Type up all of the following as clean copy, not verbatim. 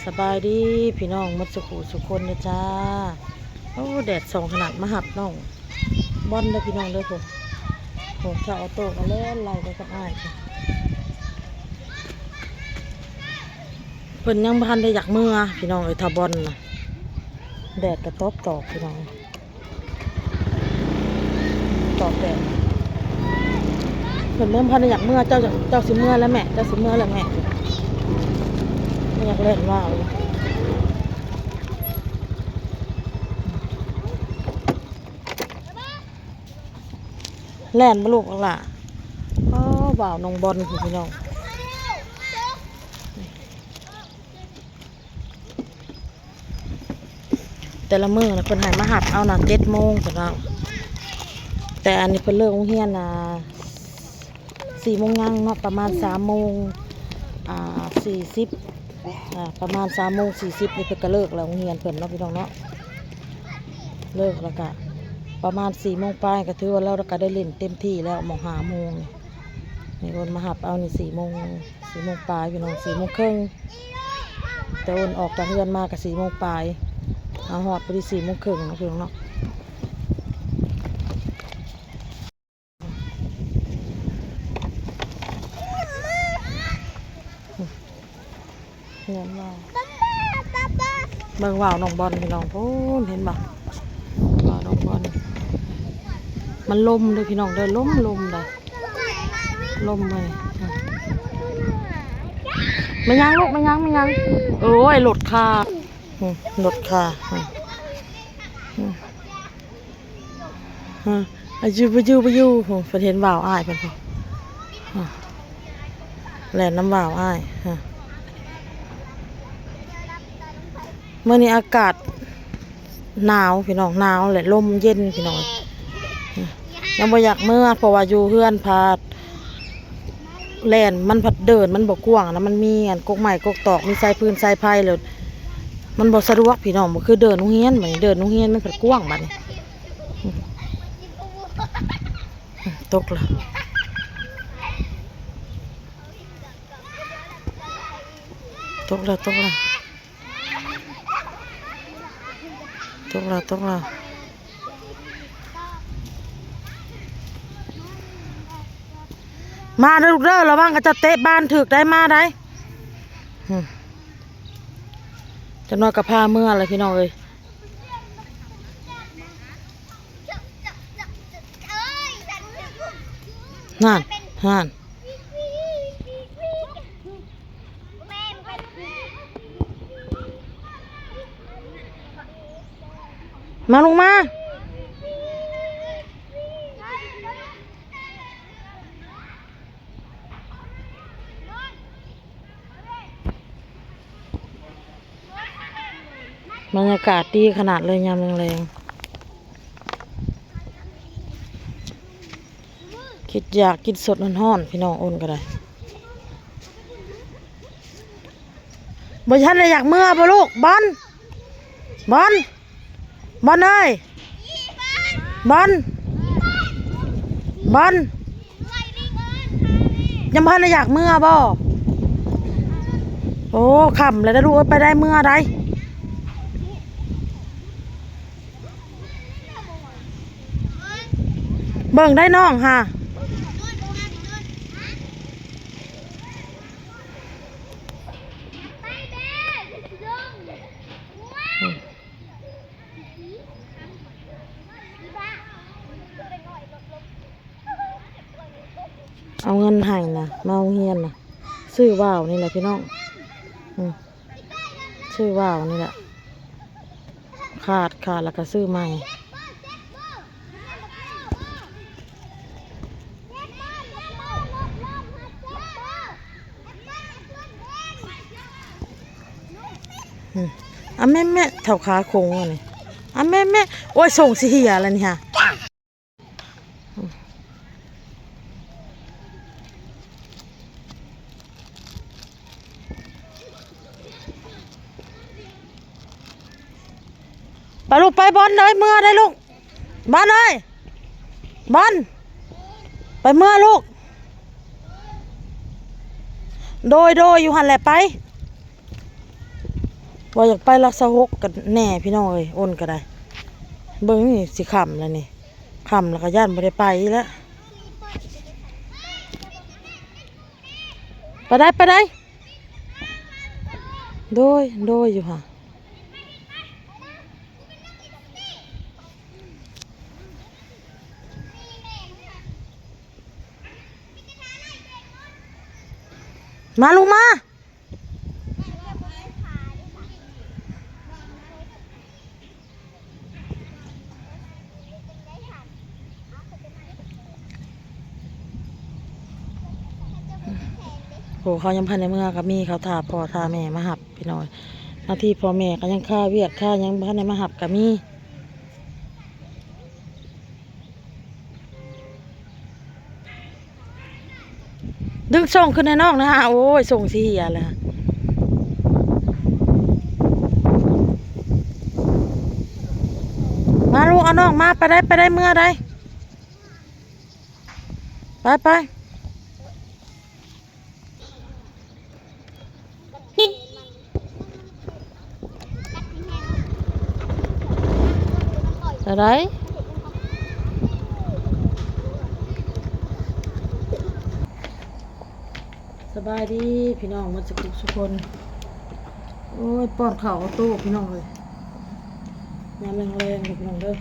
สบายดีพี่น้องมัดสุขุสุคนนะจ้าโอ้แดดส่องขนาดมาหับน้องบอลเลยพี่น้องเลยผมจะเอาโต๊ะมาเล่นไล่ไปกับอ้ายค่ะเพิ่นยังพันได้อยากเมื่อพี่น้องทาบอลนะแดดกระทบตอกพี่น้องตอกแดดเพิ่นเริ่มพันได้อยากเมื่อเจ้าสิเมื่อแล้วแม่เจ้าสิเมื่อแล้วแม่ไม่อยากเล่นว่าแล่นมาลูกล่ะอ๋อบ่าวน้องบอลพี่น้องแต่ละมื้อนะเพิ่นให้มาหับเอาน่ะ7 โมงพี่น้องแต่อันนี้เพิ่นเลิกโรงเรียนน่ะ4 โมงยังเนาะประมาณ3 โมง40ประมาณ3 โมง 40นี่เพิ่นก็เลิกแล้วโรงเรียนเพิ่นเนาะพี่น้องเนาะเลิกแล้วก็ประมาณ4 โมงปลายก็ถือว่าเราก็ได้เล่นเต็มที่แล้วมอง5 โมงนี่คนมาหับเอานี่4 โมงปลายพี่น้อง4 โมงครึ่งแต่คนออกจากเรือนมาก็4 โมงปลายเอาหอดไปที่4 โมงครึ่งนะพี่น้องเนาะเห็นบ่เบิ่งว่าวน้องบอลพี่น้องพูนเห็นบ่ว่าวน้องบอลมันลมเลยพี่น้องเด้อลมเลยลมเลยไม่ยั้งลูกไม่ยั้งโอ้ยหลดคาอายุไปอยู่ผมเห็นบ่าวอ้ายเป็นพอแหลนน้ำบ่าวอ้ายเมื่อนี้อากาศหนาวพี่น้องหนาวแหละลมเย็นพี่น้องยังบ่อยากเมื่อเพราะว่าอยู่เฮือนพาดแล่นมันผัดเดินมันบ่กว้างนะมันมีอันกกใหม่กกตอกมีสายพื้นสายไผ่เลยมันบ่สะดวกพี่น้องบ่คือเดินโรงเรียนบัดนี้เดินโรงเรียนมันผัดกว้างบัดนี้ตกละมาเด้อลูกเด้อระวังก็จะเตะบ้านถึกได้มาได้จะนอนกับพาเมื่ออะไรพี่น้องเอ้ยนั่นมาลงมาบรรยากาศดีขนาดเลยยามแรงๆคิดอยากกินสดร้อนๆพี่น้องโอนก็ได้บ่ฉันเลยอยากเมื่อบ่ลูกบอลเอ้ยบอลยังพันอยากเมื่อบ่โอ้ขำเลยนะลูกไปได้เมื่อใดเบิ่งได้น้องค่ะเอาเงินให้นะมาโรงเรียนนะซื้อว่าวนี่แหละพี่น้องซื้อว่าวนี่แหละขาดแล้วก็ซื้อใหม่แม่เท่าขาโค้งอ่ะนี่แม่โอ้ยส่งสิเหียอะไรนี่ฮะไปลูกไปบอลเลยเมื่อได้ลูกบอลเลยบอลไปเมื่อลูกโดยอยู่หันแหละไป ว่าอยากไปลักษะหกกันแน่พี่น้องเอ้ยอ้นก็ได้เบิ่งนี่สิค่ำแล้วนี่ค่ำแล้วก็ย่านบ่ได้ไปแล้วไปได้โดยอยู่ค่ะมาลูกมาโหเขายังพันในเมืองกับมีเขาท่าพ่อท่าแม่มาหับพี่น้อยหน้าที่พ่อแม่ก็ยังค่าเวียกค่ายังพันในมาหับกับมีดึงส่งขึ้นในนอกนะฮะโอ้ยส่งสีเหียเลยฮะมาลูกเอาน้องมาไปได้เมื่อได้ไปอะไรสบายดีพี่น้องมาจากทุกคนโอ้ยป้อนข้าวเอาตู้พี่น้องเลยน้ำแรงเลยพี่น้องเลย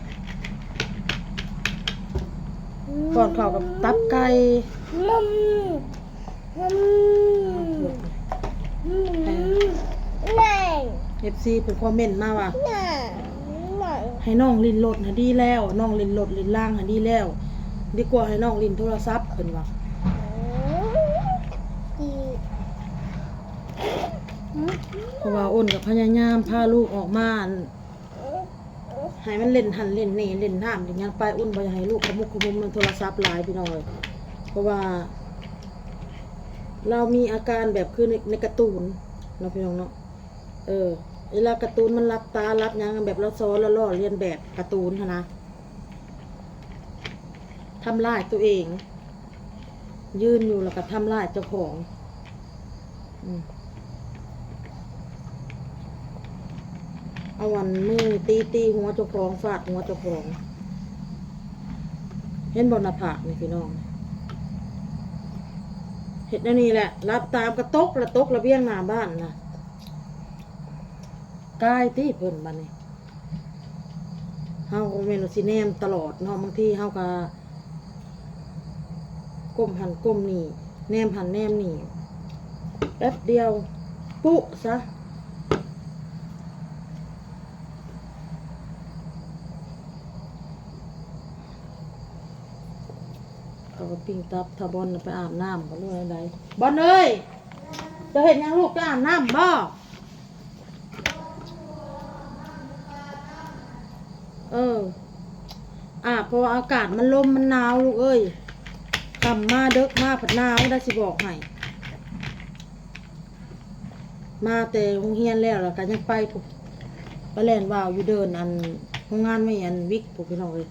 ป้อนข้าวกับตับไก่FC เป็นคอมเมนต์มาว่าให้น้องลินรถนะดีแล้วน้องลินรถลินล่างนะดีแล้วดีกว่าให้น้องลินโทรศัพท์เพิ่นว่าเพราะว่าอ้นกับพยายามพาลูกออกมาให้มันเล่นหันเล่นนี่เล่นน้ำอย่างเงี้ยไปอ้นบ่อยากให้ลูกขมุกขมุมมันโทรศัพท์หลายพี่น้องเลยเพราะว่าเรามีอาการแบบคือในการ์ตูนเนาะพี่น้องเนาะเวลาการ์ตูนมันรับตารับยังแบบเราซ้อนแล้วล่อเรียนแบบการ์ตูนนะทำลายตัวเองยืนอยู่แล้วก็ทำลายเจ้าของเอาวันมือตีหัวเจ้าของฟาดหัวเจ้าของเห็นบนหน้าผากนี่พี่น้องเห็ดนี่แหละรับตามกระตกระเบียงหน้าบ้านนะกายตีเพิ่นบัดนี้เฮาก็แม่นสิแนมตลอดเนาะบางทีเฮาก็ก้มหันก้มนี่แนมหันแนมนี่แป๊บเดียวปุ๊ซะเขาก็ปิ้งตับถ้าบอลไปอาบน้ำก็รู้อะไรบอลเอ้ยจะเห็นยังลูกจะอาบน้ำบ่เพราะอากาศมันลมมันหนาวลูกเอ้ยกำมาเด็กมาผัดหนาวได้สิบอกให้มาแต่โรงเรียนแล้วก็ยังไปถูกไปเล่นว่าวอยู่เดินอันโรงงานไม่อันวิกถูกพี่น้องเลย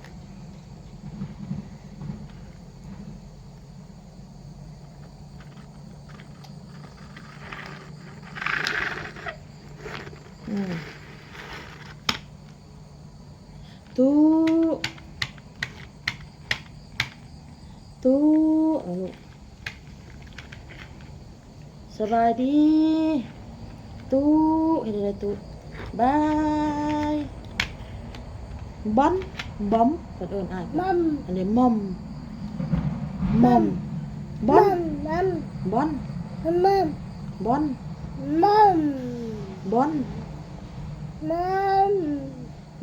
ตู้ลูกสบายดีตู้เห็นอะไรตู้บายบอมกันอ้ายมัมอันนี้มัมบอนบอนบอน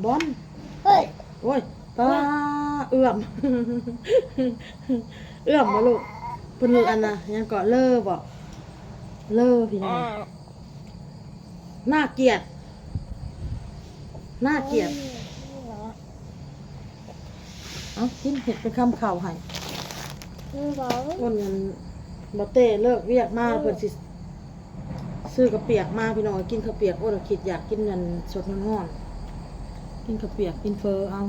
บอนเฮ้ยโอ้ยปลาเอื้อมมาลูกเป็นอันน่ะยังเกาะเล่อบอกเล่อพี่น้องน่าเกลียดเอากินเห็ดเป็นคำข่าวให้อ้นเงินบะเต้เลิกเวียกมาเพิ่นสิซื้อกระเปียกมาพี่น้องกินกระเปียกอ้นคิดอยากกินเงินสดงอนกินกระเปียกกินเฟอเอา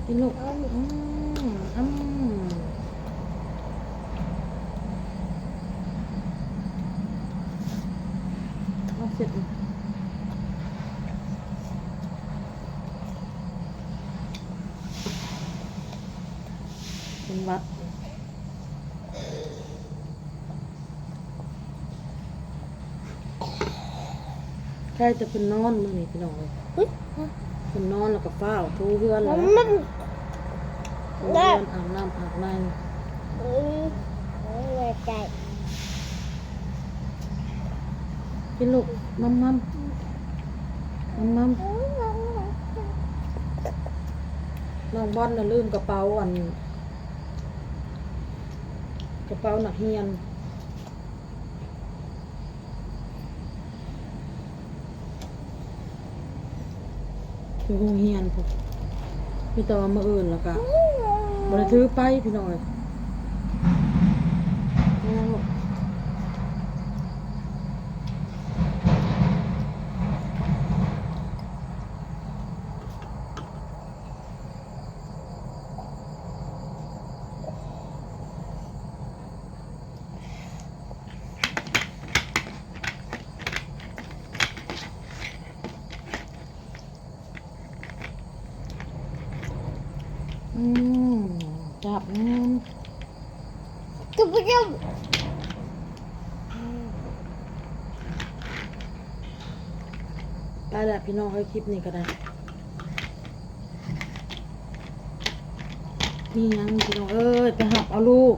กินลูก เสร็จเป็นวัดใกล้จะเป็นนอนมื้อนี้พี่น้องเอ้ยเป็นนอนแล้วก็ฟ้าวทูเฮือนแล้วทูเฮือนอาบน้ำอาบในกินลูกมัมมัมมัมมัมน้องบอลน่ะลืมกระเป๋าอันกระเป๋านักเรียนอยู่โรงเรียนพุ่นมีแต่ว่ามื้ออื่นแล้วก็บ่ได้ถือไปพี่น้องเอ้ยเอาลูกอืมจับจุ๊บจุ๊บได้แหละพี่น้องให้คลิปนี้ก็ได้นี่ยังพี่น้องเอ้ยไปหับเอาลูก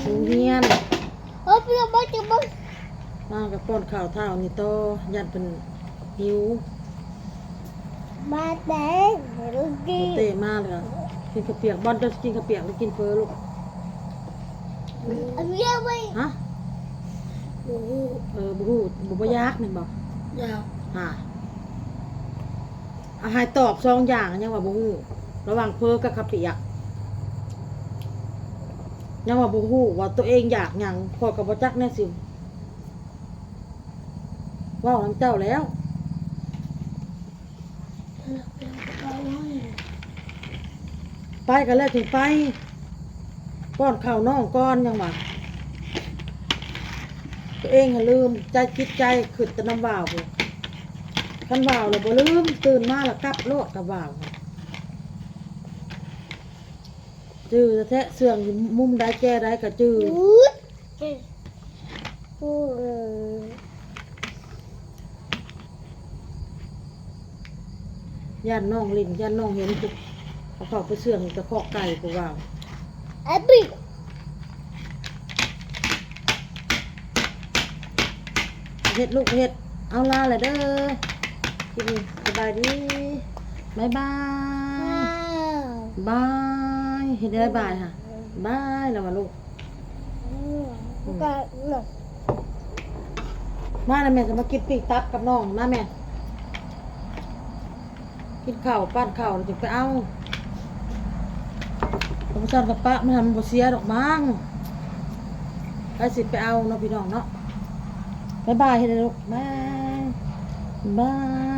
โรงเรียน โอ้พี่บ้าจุ๊บบ้า มากับป้อนข้าวเท่านี่โตยันเป็นหิว มาแดงลูกดี เตะมากเลยอะกินข้าวเปียกบอลจะกินข้าวเปียกหรือกินเฟอลูก อันนี้ไม่ ฮะบุหูบุยากนี่บอก ยาว ฮะอาหารตอบสองอย่างยังว่าบุหูระหว่างเพอกับข้าวเปียกยังว่าบุหูว่าตัวเองอยากหยังพอกับบ่จักแน่สิว่าวน้ำเจ้าแล้ว ไปกันแล้วถึงไปป้อนข้าวน้องก้อนยังหวะตัวเองลืมใจคิดใจขึ้นแต่น้ำว่าวเลยคันว่าวเลยบ่ลืมตื่นมาแล้วกลับโลดกับว่าวจื้อแท้เสื่องอยู่มุมได้แก้ได้กับจื้อย่านน้องลินย่านน้องเห็นจุกเอาเข้าไปเสื่องจะเคาะไก่กูว่าว ไอ้บิ๊ก เฮ็ดลูกเฮ็ดเอาลาเลยเด้อกินสบายดีบายบายบายเฮ็ดได้บายค่ะบายแล้วมาลูก ก็หนัก มาแล้วแม่จะมากินปีกตับกับน้องมาแม่กินข้าวปั้นข้าวแล้วจะไปเอาธรรมชาติกับป้ามันทำบ่เสียดอกมั้งไปสิไปเอาเนาะพี่น้องเนาะบายบายเฮ็ดได้ลูกบายบาย